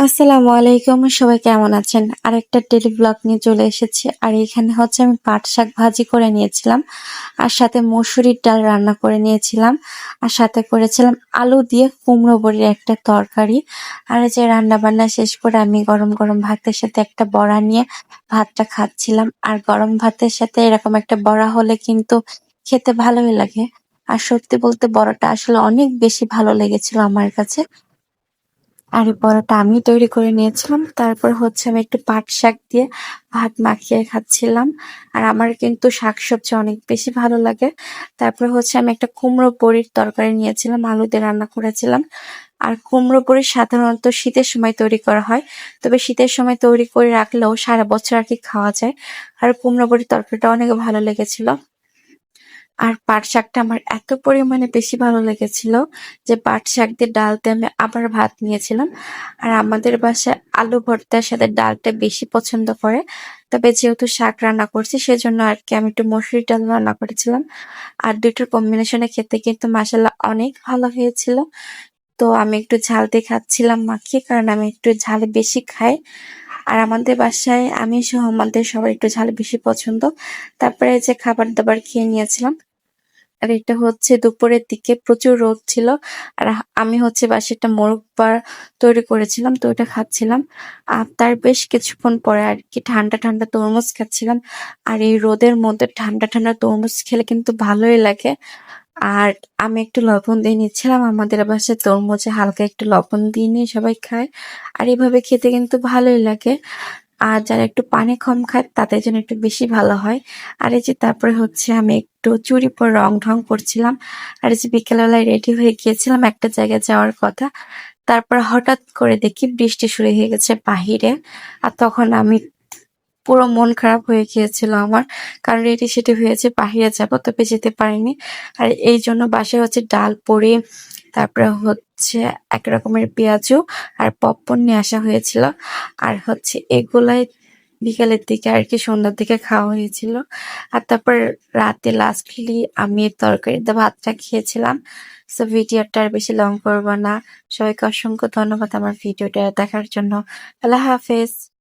আসসালামু আলাইকুম, সবাই কেমন আছেন? আরেকটা ডেইলি ব্লগ নিয়ে চলে এসেছি। আর এখানে হচ্ছে আমি পাট শাক ভাজি করে নিয়েছিলাম, আর সাথে মসুরির ডাল রান্না করে নিয়েছিলাম, আর সাথে করেছিলাম আলু দিয়ে কুমড়ো বড়ির একটা তরকারি। আর এই যে রান্না বান্না শেষ করে আমি গরম গরম ভাতের সাথে একটা বড়া নিয়ে ভাতটা খাচ্ছিলাম। আর গরম ভাতের সাথে এরকম একটা বড়া হলে কিন্তু খেতে ভালোই লাগে। আর সত্যি বলতে বড়াটা আসলে অনেক বেশি ভালো লেগেছিল আমার কাছে। আর এই বড়াটা আমি তৈরি করে নিয়েছিলাম। তারপর হচ্ছে আমি একটু পাট শাক দিয়ে ভাত মাখিয়ে খাচ্ছিলাম। আর আমার কিন্তু শাকসবজি অনেক বেশি ভালো লাগে। তারপর হচ্ছে আমি একটা কুমড়ো বড়ির তরকারি নিয়েছিলাম, আলু দিয়ে রান্না করেছিলাম। আর কুমড়ো বড়ি সাধারণত শীতের সময় তৈরি করা হয়, তবে শীতের সময় তৈরি করে রাখলেও সারা বছর আর কি খাওয়া যায়। আর কুমড়ো বড়ির তরকারিটা অনেক ভালো লেগেছিল। আর পাট শাকটা আমার এত পরিমাণে বেশি ভালো লেগেছিল যে পাট শাক দিয়ে ডাল দিয়ে আমি আবার ভাত নিয়েছিলাম। আর আমাদের বাসায় আলু ভর্তার সাথে ডালটা বেশি পছন্দ করে, তবে যেহেতু শাক রান্না করছি সেজন্য আর কি আমি একটু মসুরি ডাল রান্না করেছিলাম। আর দুটোর কম্বিনেশনে খেতে কিন্তু মাসাল্লাহ অনেক ভালো হয়েছিল। তো আমি একটু ঝাল দিয়ে খাচ্ছিলাম মাখিয়ে, কারণ আমি একটু ঝাল বেশি খাই। আর আমাদের বাসায় আমি সহ আমাদের সবার একটু ঝাল বেশি পছন্দ। তারপরে এই যে খাবার দাবার খেয়ে নিয়েছিলাম। আর এটা হচ্ছে দুপুরের দিকে প্রচুর রোদ ছিল। আর আমি হচ্ছে বাসায় একটা মোরগ বার তৈরি করেছিলাম, তো ওটা খাচ্ছিলাম। আর তার বেশ কিছুক্ষণ পরে আর কি ঠান্ডা ঠান্ডা তরমুজ খাচ্ছিলাম। আর এই রোদের মধ্যে ঠান্ডা ঠান্ডা তরমুজ খেলে কিন্তু ভালোই লাগে। আর আমি একটু লবণ দিয়ে নিচ্ছিলাম, আমাদের বাসায় তরমুজে হালকা একটু লবণ দিয়ে নিয়ে সবাই খায়। আর এভাবে খেতে কিন্তু ভালোই লাগে। আর যারা একটু পানি কম খায় তাদের জন্য একটু বেশি ভালো হয়। আর এই যে তারপরে হচ্ছে আমি একটু চুড়ি পরে রং ঢং করছিলাম। আর এই যে বিকেলবেলায় রেডি হয়ে গিয়েছিলাম একটা জায়গায় যাওয়ার কথা। তারপর হঠাৎ করে দেখি বৃষ্টি শুরু হয়ে গেছে বাহিরে। আর তখন আমি পুরো মন খারাপ হয়ে গিয়েছিল আমার, কারণ রেডি সেডি হয়েছে বাহিরে যাব, তবে যেতে পারিনি। আর এই জন্য বাসায় হচ্ছে ডাল পুরি, তারপরে হচ্ছে এক রকমের পেঁয়াজু আর পপকর্ন নিয়ে আসা হয়েছিল। আর হচ্ছে এগুলাই বিকালের দিকে আর কি সন্ধ্যার দিকে খাওয়া হয়েছিল। আর তারপর রাতে লাস্টলি আমি তরকারি দিয়ে ভাতটা খেয়েছিলাম। সো ভিডিওটা আর বেশি লং করবো না। সবাইকে অসংখ্য ধন্যবাদ আমার ভিডিওটা দেখার জন্য। আল্লাহ হাফেজ।